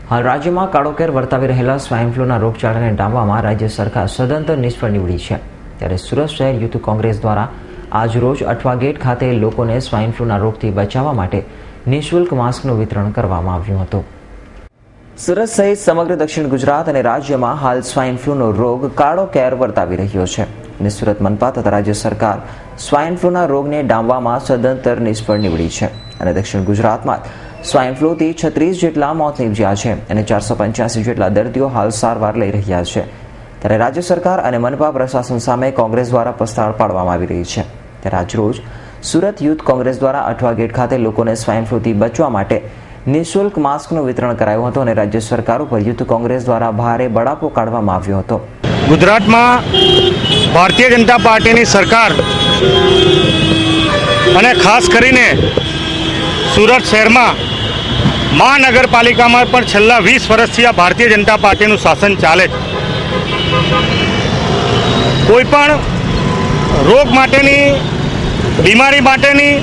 હાલ રાજ્યમાં કાળોકેર વર્તાવી રહેલા સ્વાઇન ફ્લૂના રોગચાળાને ડામવામાં રાજ્ય સરકાર સદંતર નિષ્ફળ નીવડી છે. ત્યારે સુરત શહેર યુથ કોંગ્રેસ દ્વારા આજરોજ અઠવા ગેટ ખાતે લોકોને સ્વાઇન ફ્લૂના રોગથી બચાવવા માટે નિઃશુલ્ક માસ્કનું વિતરણ કરવામાં આવ્યું હતું. સુરત સહિત સમગ્ર દક્ષિણ ગુજરાત અને રાજ્યમાં હાલ સ્વાઇન ફ્લૂનો રોગ કાળોકેર વર્તાવી રહ્યો છે અને સુરત મનપા તથા રાજ્ય સરકાર સ્વાઇન ફ્લૂના રોગને ડામવામાં સદંતર નિષ્ફળ નીવડી છે અને દક્ષિણ ગુજરાતમાં સ્વાઇન ફ્લૂથી 36 જેટલા મોત નીપજ્યા છે અને 485 જેટલા દર્દીઓ હાલ સારવાર લઈ રહ્યા છે. ત્યારે રાજ્ય સરકાર અને મનપા પ્રશાસન સામે કોંગ્રેસ દ્વારા પસ્તાળ પાડવામાં આવી રહી છે. ત્યારે આજરોજ સુરત યુથ કોંગ્રેસ દ્વારા અઠવા ગેટ ખાતે લોકોને સ્વાઇન ફ્લૂથી બચવા માટે નિઃશુલ્ક માસ્કનું વિતરણ કરાયું હતું અને રાજ્ય સરકાર ઉપર યુથ કોંગ્રેસ દ્વારા ભારે બળાપો કાઢવામાં આવ્યો હતો. ગુજરાતમાં ભારતીય જનતા પાર્ટીની સરકાર અને ખાસ કરીને સુરત શહેરમાં મહાનગરપાલિકામાં પણ છેલ્લા 20 વર્ષથી આ ભારતીય જનતા પાર્ટીનું શાસન ચાલે છે. કોઈ પણ રોગ માટેની, બીમારી માટેની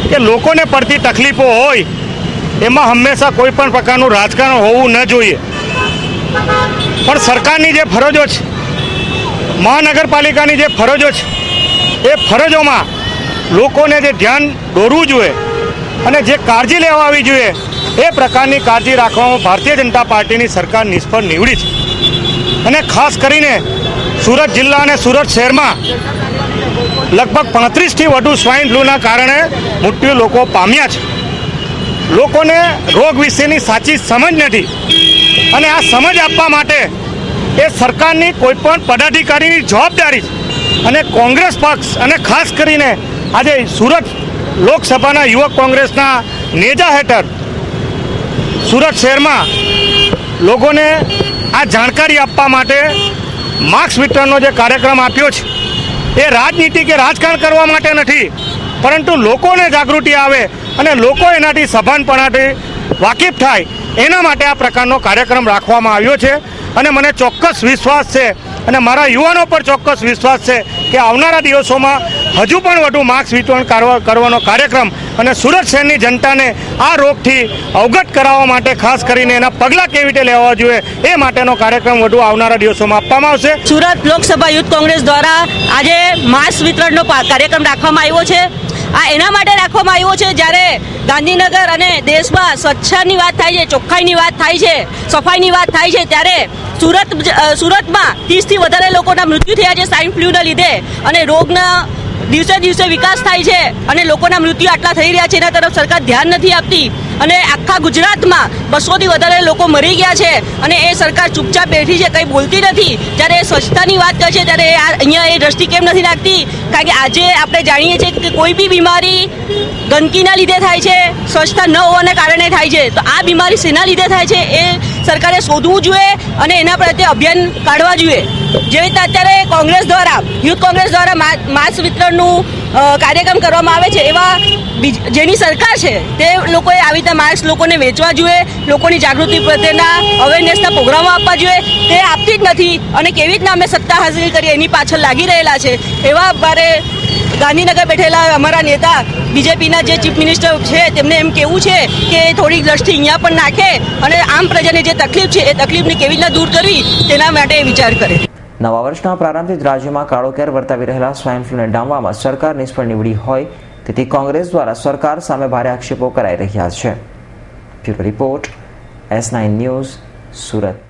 કે લોકોને પડતી તકલીફો હોય એમાં હંમેશા કોઈ પણ પ્રકારનું રાજકારણ હોવું ન જોઈએ. પણ સરકારની જે ફરજો છે, મહાનગરપાલિકાની જે ફરજો છે, એ ફરજોમાં લોકોને જે ધ્યાન દોરવું જોઈએ અને જે કાળજી લેવા આવી જોઈએ એ પ્રકારની કાળજી રાખવામાં ભારતીય જનતા પાર્ટીની સરકાર નિષ્ફળ નીવડી છે. અને ખાસ કરીને સુરત જિલ્લા અને સુરત શહેરમાં લગભગ 35થી વધુ સ્વાઇન ફ્લૂના કારણે મૃત્યુ લોકો પામ્યા છે. લોકોને રોગ વિશેની સાચી સમજ નથી અને આ સમજ આપવા માટે એ સરકારની કોઈ પણ પદાધિકારીની જવાબદારી છે. અને કોંગ્રેસ પક્ષ અને ખાસ કરીને આજે સુરત લોકસભાના યુવક કોંગ્રેસના નેજા હેઠળ સુરત શહેરમાં લોકોને આ જાણકારી આપવા માટે માસ્ક વિતરણનો જે કાર્યક્રમ આપ્યો છે એ રાજનીતિ કે રાજકારણ કરવા માટે નથી, પરંતુ લોકોને જાગૃતિ આવે અને લોકો એનાથી સભાનપણાથી વાકેફ થાય એના માટે આ પ્રકારનો કાર્યક્રમ રાખવામાં આવ્યો છે. અને મને ચોક્કસ વિશ્વાસ છે અને મારા યુવાનો પર ચોક્કસ વિશ્વાસ છે કે આવનારા દિવસોમાં હજુ પણ વધુ માસ્ક વિતરણ કરવાનો કાર્યક્રમ અને સુરત શહેરની જનતાને આ રોગથી અવગત કરાવવા માટે ખાસ કરીને એના પગલાં કેવી રીતે લેવા જોઈએ એ માટેનો કાર્યક્રમ વધુ આવનારા દિવસોમાં આપવામાં આવશે. સુરત લોકસભા યુથ કોંગ્રેસ દ્વારા આજે માસ્ક વિતરણનો કાર્યક્રમ રાખવામાં આવ્યો છે. આ એના માટે રાખવામાં આવ્યો છે જ્યારે ગાંધીનગર અને દેશમાં સ્વચ્છતાની વાત થાય છે, ચોખ્ખાઈની વાત થાય છે, સફાઈની વાત થાય છે, ત્યારે સુરતમાં 30થી વધારે લોકોના મૃત્યુ થયા છે સ્વાઇન ફ્લૂના લીધે અને રોગના દિવસે દિવસે વિકાસ થાય છે અને લોકોના મૃત્યુ આટલા થઈ રહ્યા છે એના તરફ સરકાર ધ્યાન નથી આપતી અને આખા ગુજરાતમાં 200થી વધારે લોકો મરી ગયા છે અને એ સરકાર ચૂપચાપ બેઠી છે, કંઈ બોલતી નથી. જ્યારે એ સ્વચ્છતાની વાત કરે છે ત્યારે અહીંયા એ દ્રષ્ટિ કેમ નથી રાખતી? કારણ કે આજે આપણે જાણીએ છીએ કે કોઈ બી બીમારી ગંદકીના લીધે થાય છે, સ્વચ્છતા ન હોવાના કારણે થાય છે. તો આ બીમારી શેના લીધે થાય છે એ સરકારે શોધવું જોઈએ અને એના પ્રત્યે અભિયાન કાઢવા જોઈએ. જેવી રીતે અત્યારે કોંગ્રેસ દ્વારા, યુથ કોંગ્રેસ દ્વારા માસ્ક વિતરણનું કાર્યક્રમ કરવામાં આવે છે, એવા જેની સરકાર છે તે લોકોએ આવી રીતે માસ્ક લોકોને વેચવા જોઈએ, લોકોની જાગૃતિ પ્રત્યેના અવેરનેસના પ્રોગ્રામો આપવા જોઈએ. તે આપતી જ નથી અને કેવી રીતના અમે સત્તા હાંસલ કરીએ એની પાછળ લાગી રહેલા છે. એવા મારે ગાંધીનગર બેઠેલા અમારા નેતા બીજેપીના જે ચીફ મિનિસ્ટર છે તેમને એમ કહેવું છે કે થોડીક દ્રષ્ટિ અહીંયા પણ નાખે અને આમ પ્રજાની જે તકલીફ છે એ તકલીફને કેવી રીતના દૂર કરવી તેના માટે વિચાર કરે. નવા વર્ષના પ્રારંભથી જ રાજ્યમાં કાળોકેર વર્તાવી રહેલા સ્વાઇન ફ્લૂને ડામવામાં સરકાર નિષ્ફળ નીવડી હોય તેથી કોંગ્રેસ દ્વારા સરકાર સામે ભારે આક્ષેપો કરાઈ રહ્યા છે. Bureau report S9 news, Surat.